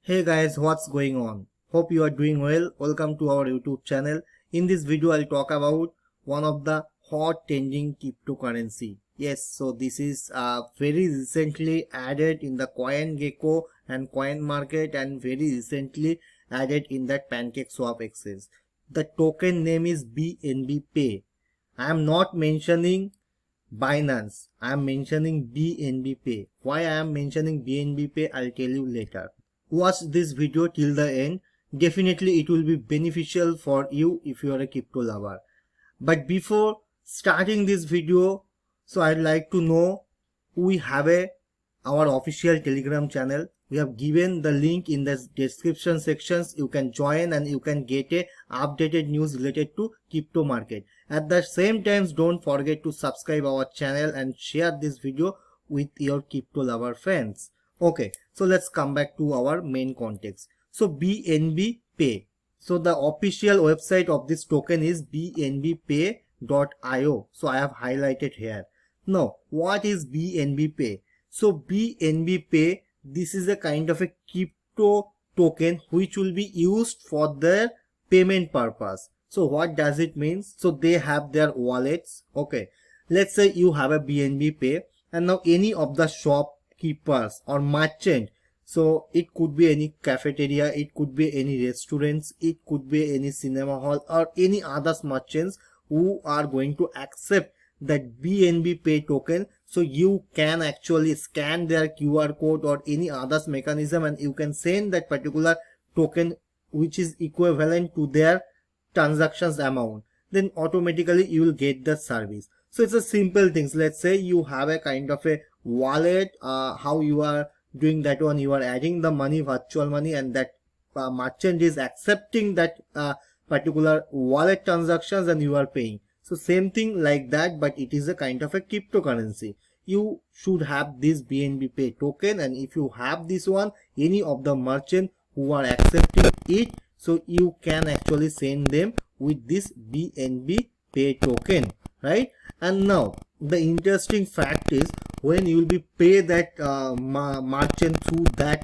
Hey guys, what's going on? Hope you are doing well. Welcome to our YouTube channel. In this video, I'll talk about one of the hot trending cryptocurrency. Yes, so this is very recently added in the CoinGecko and Coin Market and very recently added in that PancakeSwap exchange. The token name is BNB Pay. I am not mentioning Binance. I am mentioning BNB Pay. Why I am mentioning BNB Pay, I'll tell you later. Watch this video till the end. Definitely it will be beneficial for you if you are a crypto lover. But before starting this video, so I'd like to know we have our official Telegram channel. We have given the link in the description sections. You can join and you can get a updated news related to crypto market. At the same time, don't forget to subscribe our channel and share this video with your crypto lover friends. Okay, so let's come back to our main context. So BNB Pay. So the official website of this token is bnbpay.io. So I have highlighted here. Now, what is BNB Pay? So BNB Pay, this is a kind of a crypto token which will be used for their payment purpose. So what does it mean? So they have their wallets. Okay, let's say you have a BNB Pay and now any of the shopkeepers or merchant, so it could be any cafeteria, it could be any restaurants, it could be any cinema hall or any other merchants who are going to accept that BNB Pay token. So you can actually scan their QR code or any other mechanism and you can send that particular token which is equivalent to their transactions amount. Then automatically you will get the service. So it's a simple things. Let's say you have a kind of a wallet. How you are doing that one? You are adding the money, virtual money, and that merchant is accepting that particular wallet transactions and you are paying. So same thing like that, but it is a kind of a cryptocurrency. You should have this BNB Pay token, and if you have this one, any of the merchant who are accepting it, so you can actually send them with this BNB Pay token, right? And now the interesting fact is when you will be pay that merchant through that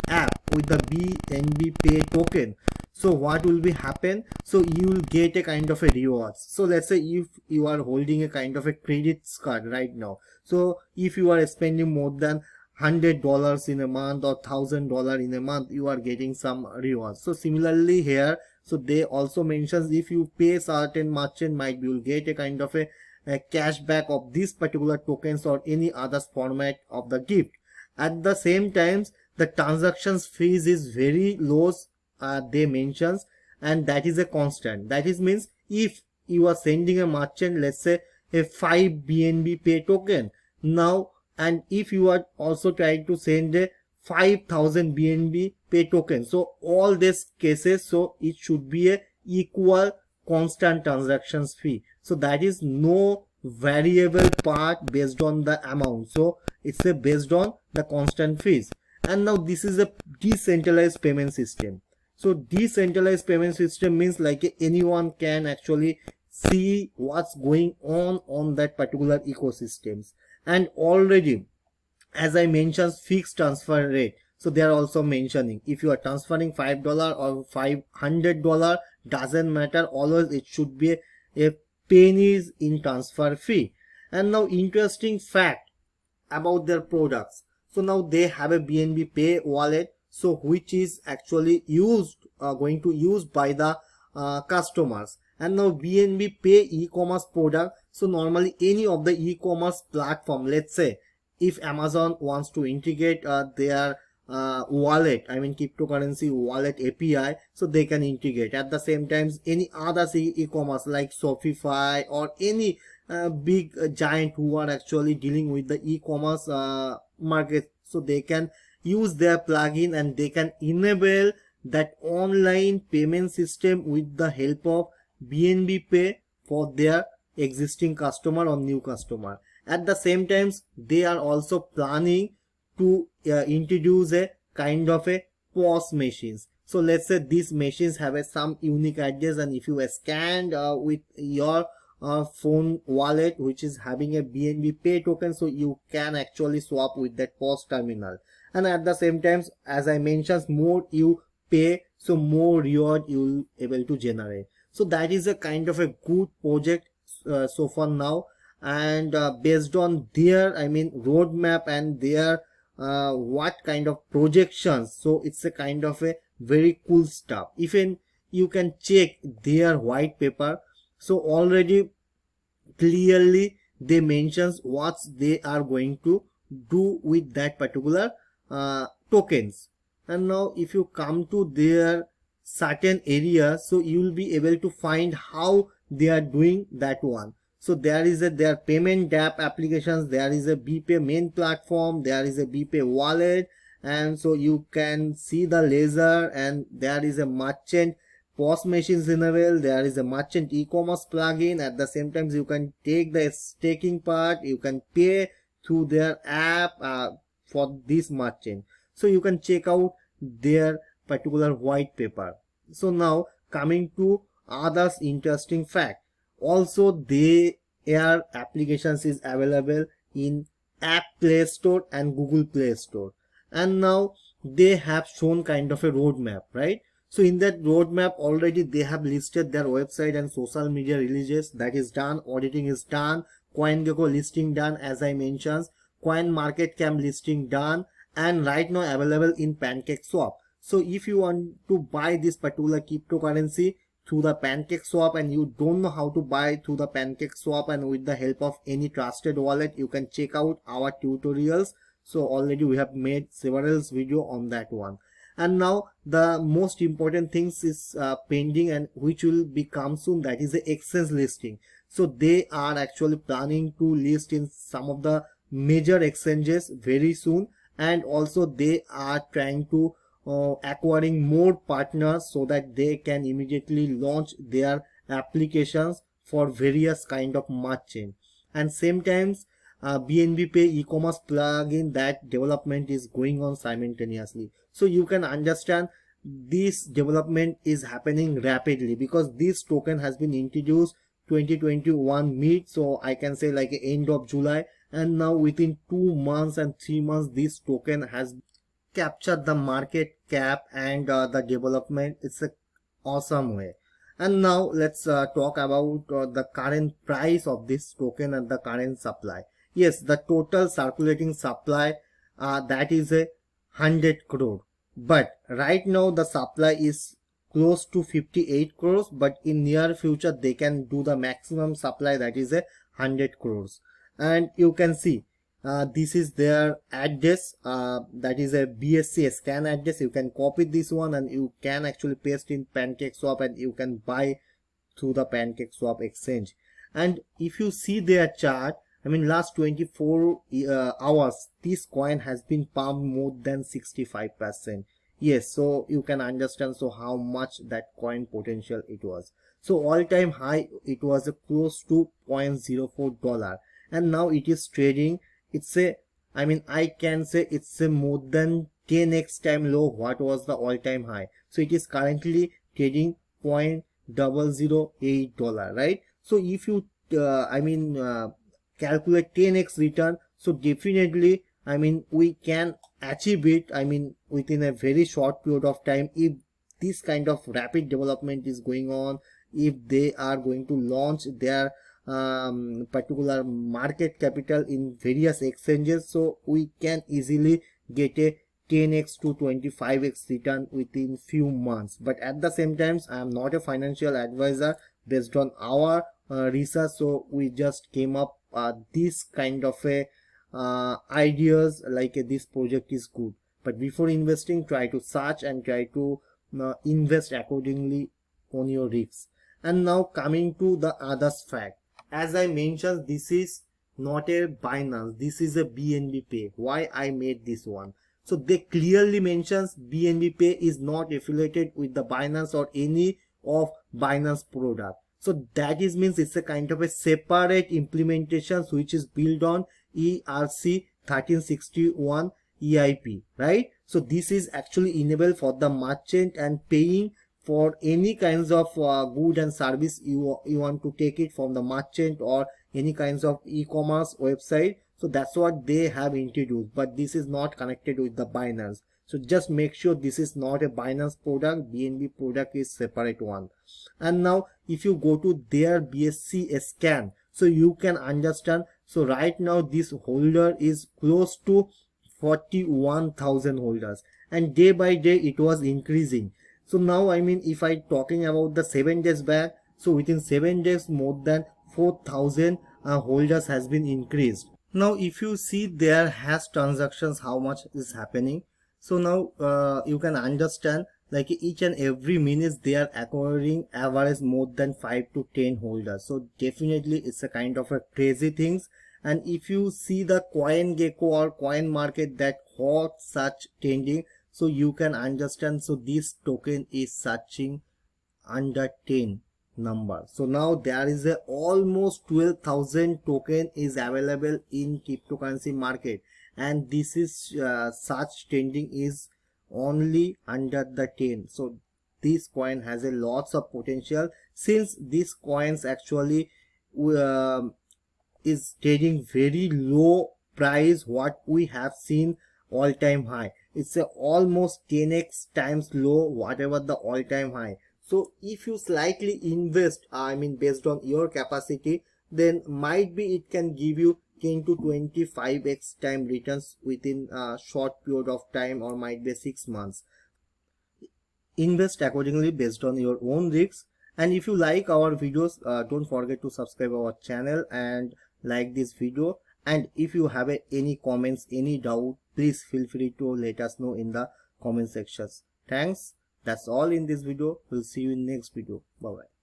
app with the BNB Pay token, so what will be happen? So you will get a kind of a rewards. So let's say if you are holding a kind of a credit card right now, so if you are spending more than $100 in a month or $1,000 in a month, you are getting some rewards. So similarly here, so they also mentions if you pay certain merchant, might you will get a kind of a cashback of these particular tokens or any other format of the gift. At the same times, the transactions fees is very low, they mentions, and that is a constant. That is means if you are sending a merchant, let's say a 5 BNB Pay token now, and if you are also trying to send a 5,000 BNB Pay token, so all these cases, so it should be a equal constant transactions fee. So that is no variable part based on the amount, so it's a based on the constant fees. And now this is a decentralized payment system. So decentralized payment system means like anyone can actually see what's going on that particular ecosystems. And already, as I mentioned, fixed transfer rate. So they are also mentioning if you are transferring $5 or $500, doesn't matter, always it should be a pennies in transfer fee. And now interesting fact about their products. So now they have a BNB Pay wallet, so which is actually used going to use by the customers. And now BNB Pay e-commerce product. So normally any of the e-commerce platform, let's say if Amazon wants to integrate their wallet, I mean cryptocurrency wallet API, so they can integrate. At the same time, any other e-commerce like Shopify or any big giant who are actually dealing with the e-commerce market, so they can use their plugin and they can enable that online payment system with the help of BNB Pay for their existing customer or new customer. At the same time, they are also planning to introduce a kind of a POS machines. So let's say these machines have some unique address, and if you scan with your phone wallet which is having a BNB Pay token, so you can actually swap with that POS terminal. and at the same time, as I mentioned, more you pay, so more reward you will able to generate. So that is a kind of a good project so far now. And based on their, I mean, roadmap and their what kind of projections, so it's a kind of a very cool stuff. Even you can check their white paper, so already clearly they mentions what they are going to do with that particular tokens. And now if you come to their certain area, so you will be able to find how they are doing that one. So there is a their payment app applications, there is a BPay main platform, there is a BPay wallet, and so you can see the laser, and there is a merchant POS machines general, there is a merchant e-commerce plugin. At the same time, you can take the staking part, you can pay through their app for this merchant. So you can check out their particular white paper. So now coming to others interesting fact, also their applications is available in App Play Store and Google Play Store. And now they have shown kind of a roadmap, right? So in that roadmap already they have listed their website and social media releases, that is done. Auditing is done. CoinGecko listing done, as I mentioned. CoinMarketCap listing done, and right now available in PancakeSwap. So if you want to buy this particular cryptocurrency through the PancakeSwap and you don't know how to buy through the PancakeSwap and with the help of any trusted wallet, you can check out our tutorials. So already we have made several videos on that one. And now the most important things is pending, and which will become soon, that is the exchange listing. So they are actually planning to list in some of the major exchanges very soon, and also they are trying to acquiring more partners so that they can immediately launch their applications for various kind of merchant. And same times BNB Pay e-commerce plugin, that development is going on simultaneously. So you can understand this development is happening rapidly, because this token has been introduced 2021 mid, so I can say like end of July, and now within 2 months and 3 months this token has captured the market cap and the development. It's a awesome way. And now let's talk about the current price of this token and the current supply. Yes, the total circulating supply that is a 100 crore, but right now the supply is close to 58 crores, but in near future they can do the maximum supply, that is a 100 crores. And you can see this is their address, that is a BSC scan address. You can copy this one and you can actually paste in PancakeSwap, and you can buy through the PancakeSwap exchange. And if you see their chart, I mean last 24 hours this coin has been pumped more than 65%. Yes, so you can understand so how much that coin potential it was. So all time high it was close to $0.04, and now it is trading, it's a, I mean I can say it's a more than 10x time low what was the all time high. So it is currently trading $0.008, right? So if you calculate 10x return, so definitely I mean we can achieve it, I mean within a very short period of time, if this kind of rapid development is going on, if they are going to launch their particular market capital in various exchanges. So we can easily get a 10x to 25x return within few months. But at the same time I am not a financial advisor. Based on our research, so we just came up this kind of a ideas, like this project is good, but before investing try to search and try to invest accordingly on your risks. And now coming to the others fact, as I mentioned, this is not a Binance, this is a BNB Pay. Why I made this one? So they clearly mentions BNB Pay is not affiliated with the Binance or any of Binance product. So that is means it's a kind of a separate implementation which is built on ERC 1361 EIP, right? So this is actually enabled for the merchant and paying for any kinds of good and service you want to take it from the merchant or any kinds of e-commerce website. So So that's what they have introduced, but this is not connected with the Binance. So just make sure this is not a Binance product. BNB product is separate one. And now if you go to their BSC scan, so you can understand. So right now this holder is close to 41,000 holders, and day by day it was increasing. So now I mean, if I talking about the 7 days back, so within 7 days more than 4,000 holders has been increased. Now if you see their hash transactions, how much is happening, so now you can understand, like each and every minute they are acquiring average more than 5 to 10 holders. So definitely it's a kind of a crazy things. And if you see the CoinGecko or coin market that hot such trending, so you can understand, so this token is searching under 10 number. So now there is a almost 12,000 token is available in cryptocurrency market, and this is such trending is only under the 10. So this coin has a lots of potential, since these coins actually is trading very low price. What we have seen all time high, it's a almost 10x times low whatever the all time high. So if you slightly invest, I mean based on your capacity, then might be it can give you 10 to 25x time returns within a short period of time, or might be 6 months. Invest accordingly based on your own risks. And if you like our videos, don't forget to subscribe our channel and like this video. And if you have any comments, any doubt, please feel free to let us know in the comment sections. Thanks. That's all in this video. We'll see you in next video. Bye bye.